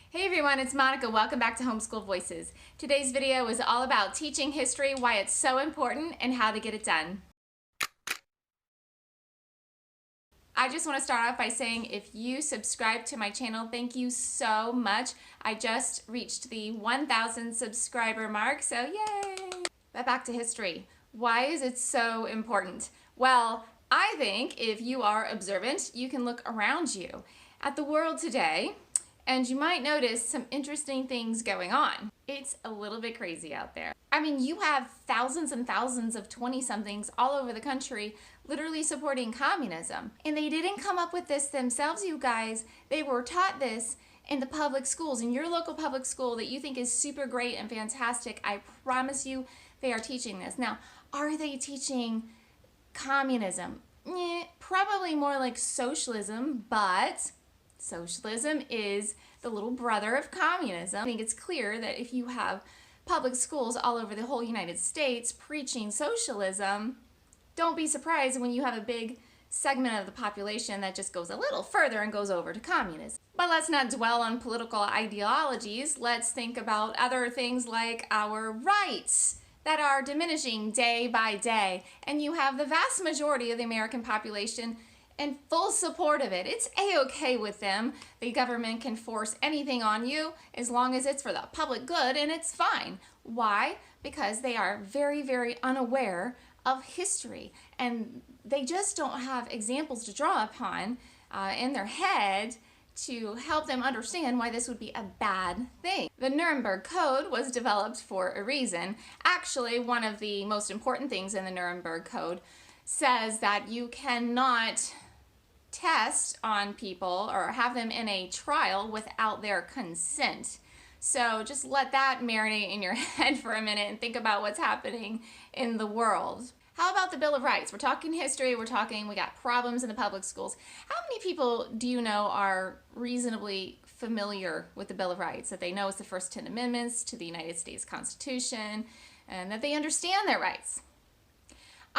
Hey everyone, it's Monica. Welcome back to Homeschool Voices. Today's video is all about teaching history, why it's so important, and how to get it done. I just want to start off by saying if you subscribe to my channel, thank you so much. I just reached the 1,000 subscriber mark, so yay! But back to history. Why is it so important? Well, I think if you are observant, you can look around you at the world today, and you might notice some interesting things going on. It's a little bit crazy out there. I mean, you have thousands and thousands of 20-somethings all over the country literally supporting communism. And they didn't come up with this themselves, you guys. They were taught this in the public schools. In your local public school that you think is super great and fantastic, I promise you they are teaching this. Now, are they teaching communism? Probably more like socialism, but socialism is the little brother of communism. I think it's clear that if you have public schools all over the whole United States preaching socialism, don't be surprised when you have a big segment of the population that just goes a little further and goes over to communism. But let's not dwell on political ideologies. Let's think about other things like our rights that are diminishing day by day. And you have the vast majority of the American population in full support of it. It's a-okay with them. The government can force anything on you as long as it's for the public good, and it's fine. Why? Because they are very, very unaware of history, and they just don't have examples to draw upon in their head to help them understand why this would be a bad thing. The Nuremberg Code was developed for a reason. Actually, one of the most important things in the Nuremberg Code says that you cannot test on people or have them in a trial without their consent. So just let that marinate in your head for a minute and think about what's happening in the world. How about the Bill of Rights? We're talking history, we got problems in the public schools. How many people do you know are reasonably familiar with the Bill of Rights? That they know it's the first 10 amendments to the United States Constitution and that they understand their rights?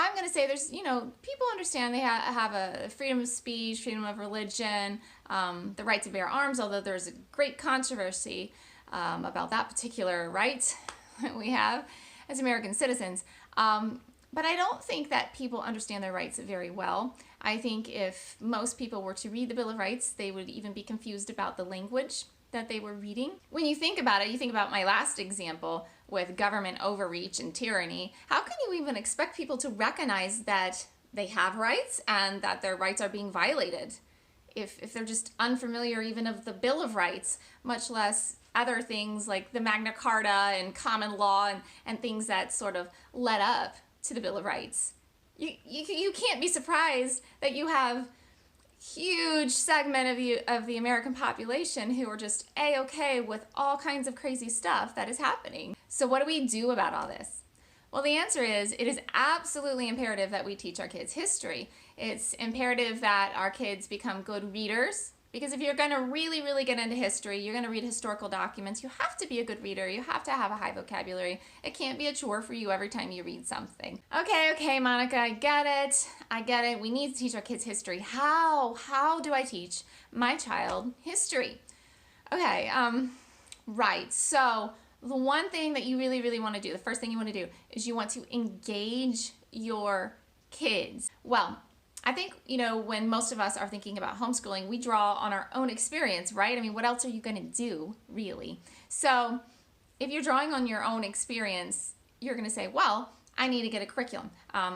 I'm going to say there's, people understand they have a freedom of speech, freedom of religion, the right to bear arms, although there's a great controversy about that particular right that we have as American citizens. But I don't think that people understand their rights very well. I think if most people were to read the Bill of Rights, they would even be confused about the language that they were reading. When you think about it, you think about my last example with government overreach and tyranny. How can you even expect people to recognize that they have rights and that their rights are being violated if they're just unfamiliar even of the Bill of Rights, much less other things like the Magna Carta and common law and things that sort of led up to the Bill of Rights? You can't be surprised that you have huge segment of the American population who are just a-okay with all kinds of crazy stuff that is happening. So what do we do about all this? Well, the answer is it is absolutely imperative that we teach our kids history. It's imperative that our kids become good readers, because if you're going to really, really get into history, you're going to read historical documents, you have to be a good reader. You have to have a high vocabulary. It can't be a chore for you every time you read something. Okay, Monica, I get it. We need to teach our kids history. How do I teach my child history? Okay, right. So the one thing that you really, really want to do, the first thing you want to do is you want to engage your kids. Well, I think, when most of us are thinking about homeschooling, we draw on our own experience, right? I mean, what else are you going to do, really? So if you're drawing on your own experience, you're going to say, well, I need to get a curriculum,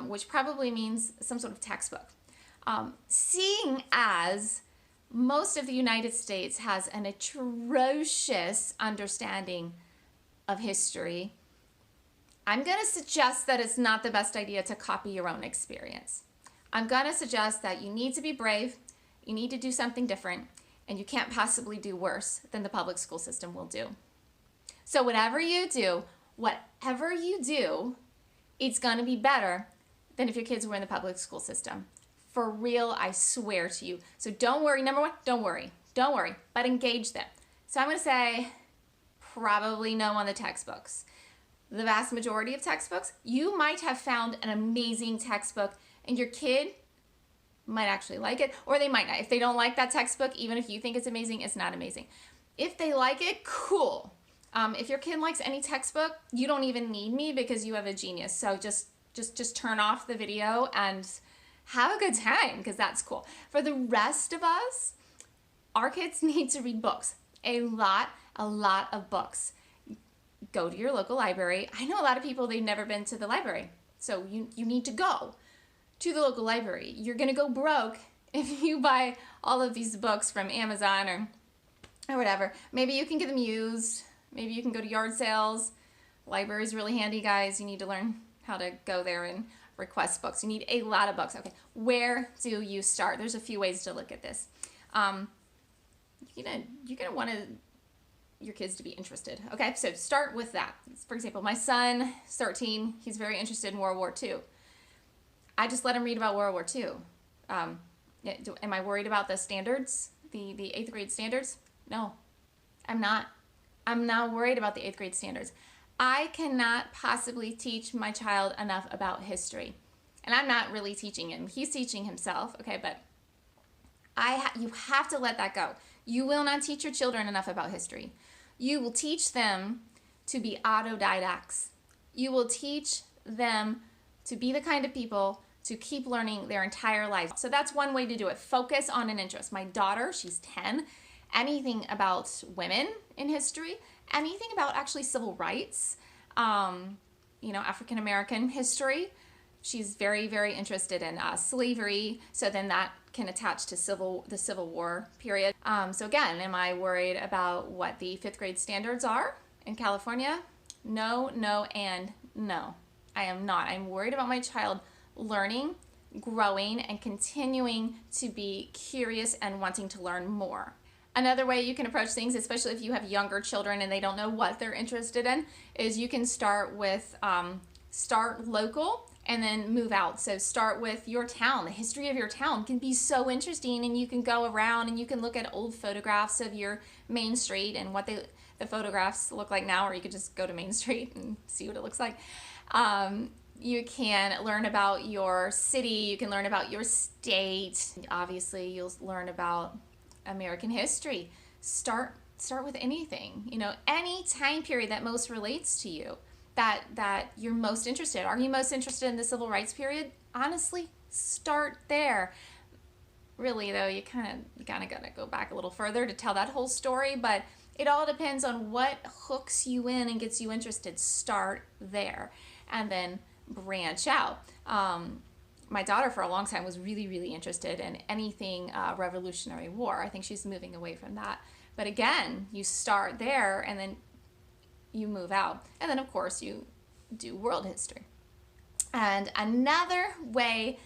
which probably means some sort of textbook. Seeing as most of the United States has an atrocious understanding of history, I'm going to suggest that it's not the best idea to copy your own experience. I'm going to suggest that you need to be brave, you need to do something different, and you can't possibly do worse than the public school system will do. So whatever you do, it's going to be better than if your kids were in the public school system. For real, I swear to you. So don't worry. Number one, don't worry, but engage them. So I'm going to say probably no on the textbooks. The vast majority of textbooks, you might have found an amazing textbook and your kid might actually like it, or they might not. If they don't like that textbook, even if you think it's amazing, it's not amazing. If they like it, cool. If your kid likes any textbook, you don't even need me because you have a genius. So just turn off the video and have a good time because that's cool. For the rest of us, our kids need to read books. A lot of books. Go to your local library. I know a lot of people, they've never been to the library. So you need to go to the local library. You're gonna go broke if you buy all of these books from Amazon or whatever. Maybe you can get them used. Maybe you can go to yard sales. Library is really handy, guys. You need to learn how to go there and request books. You need a lot of books. Okay, where do you start? There's a few ways to look at this. You're gonna want your kids to be interested. Okay, so start with that. For example, my son, 13, he's very interested in World War II. I just let him read about World War II. Am I worried about the standards, the 8th grade standards? No, I'm not. I'm not worried about the 8th grade standards. I cannot possibly teach my child enough about history. And I'm not really teaching him. He's teaching himself, okay, but you have to let that go. You will not teach your children enough about history. You will teach them to be autodidacts. You will teach them to be the kind of people to keep learning their entire life. So that's one way to do it. Focus on an interest. My daughter, she's 10, anything about women in history, anything about actually civil rights, African American history. She's very, very interested in slavery, so then that can attach to the Civil War period. So again, am I worried about what the 5th grade standards are in California? No, no, and no. I am not. I'm worried about my child learning, growing, and continuing to be curious and wanting to learn more. Another way you can approach things, especially if you have younger children and they don't know what they're interested in, is you can start with start local and then move out. So start with your town. The history of your town can be so interesting, and you can go around and you can look at old photographs of your main street and what the photographs look like now, or you could just go to Main Street and see what it looks like. You can learn about your city. You can learn about your state. Obviously, you'll learn about American history. Start with anything, any time period that most relates to you, that you're most interested. Are you most interested in the civil rights period? Honestly, start there. Really though, you kind of gotta go back a little further to tell that whole story, but it all depends on what hooks you in and gets you interested. Start there and then branch out. My daughter for a long time was really, really interested in anything Revolutionary War. I think she's moving away from that. But again, you start there and then you move out. And then of course you do world history. And another way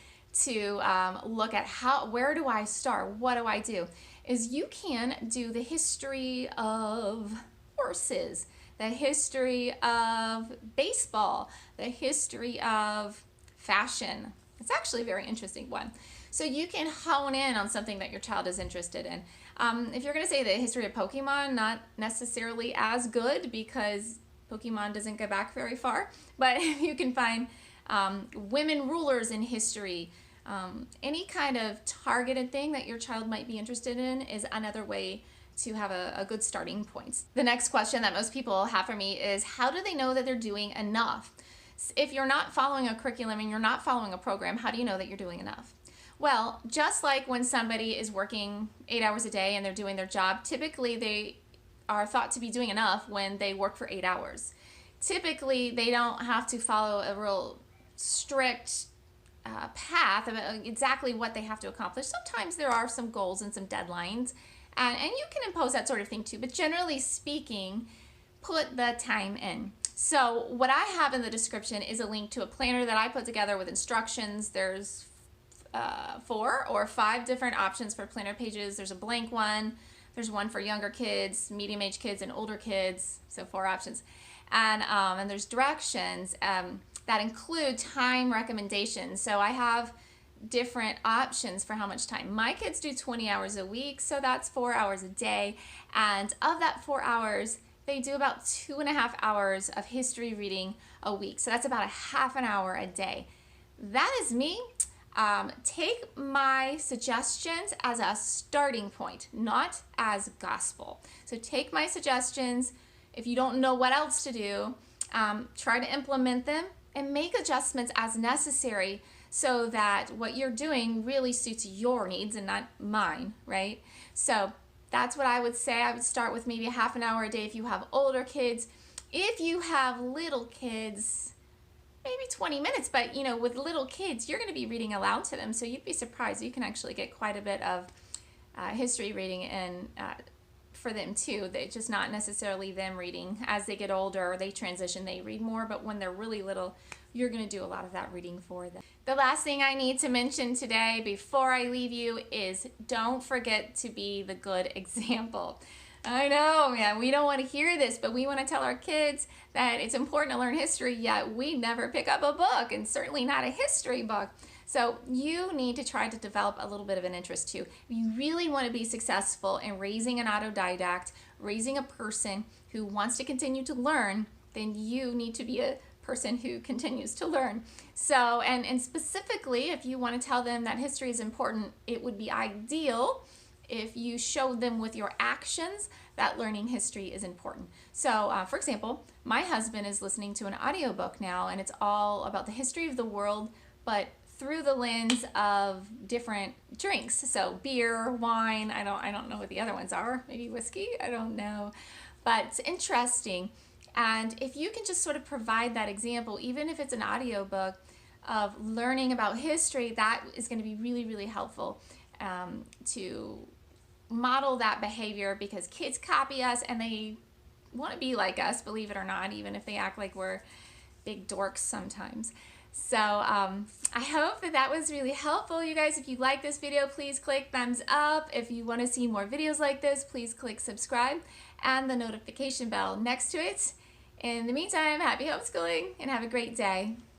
to look at where do I start? What do I do? Is you can do the history of horses, the history of baseball, the history of fashion. It's actually a very interesting one. So you can hone in on something that your child is interested in. If you're going to say the history of Pokemon, not necessarily as good because Pokemon doesn't go back very far. But if you can find women rulers in history, any kind of targeted thing that your child might be interested in is another way to have a good starting point. The next question that most people have for me is, how do they know that they're doing enough? If you're not following a curriculum and you're not following a program, how do you know that you're doing enough? Well, just like when somebody is working 8 hours a day and they're doing their job, typically they are thought to be doing enough when they work for 8 hours. Typically, they don't have to follow a real strict path of exactly what they have to accomplish. Sometimes there are some goals and some deadlines, and you can impose that sort of thing too, but generally speaking, put the time in. So what I have in the description is a link to a planner that I put together with instructions. There's 4 or 5 different options for planner pages. There's a blank one. There's one for younger kids, medium-aged kids, and older kids. So 4 options. And there's directions that include time recommendations. So I have different options for how much time. My kids do 20 hours a week, so that's 4 hours a day. And of that 4 hours, they do about 2.5 hours of history reading a week. So that's about a half an hour a day. That is me. Take my suggestions as a starting point, not as gospel. So take my suggestions. If you don't know what else to do, try to implement them and make adjustments as necessary so that what you're doing really suits your needs and not mine, right? So that's what I would say. I would start with maybe a half an hour a day if you have older kids. If you have little kids, maybe 20 minutes, but with little kids, you're going to be reading aloud to them, so you'd be surprised. You can actually get quite a bit of history reading in for them too. They're just not necessarily them reading. As they get older, they transition, they read more, but when they're really little, you're going to do a lot of that reading for them. The last thing I need to mention today before I leave you is don't forget to be the good example. I know, man, we don't want to hear this, but we want to tell our kids that it's important to learn history, yet we never pick up a book, and certainly not a history book. So you need to try to develop a little bit of an interest too. If you really want to be successful in raising an autodidact, raising a person who wants to continue to learn, then you need to be a person who continues to learn. So, and specifically, if you want to tell them that history is important, it would be ideal if you show them with your actions that learning history is important. So, for example, my husband is listening to an audiobook now, and it's all about the history of the world, but through the lens of different drinks. So beer, wine, I don't know what the other ones are, maybe whiskey, I don't know. But it's interesting. And if you can just sort of provide that example, even if it's an audiobook of learning about history, that is going to be really, really helpful to model that behavior, because kids copy us and they want to be like us, believe it or not, even if they act like we're big dorks sometimes. So I hope that was really helpful, you guys. If you like this video, please click thumbs up. If you want to see more videos like this, please click subscribe and the notification bell next to it. In the meantime, happy homeschooling and have a great day.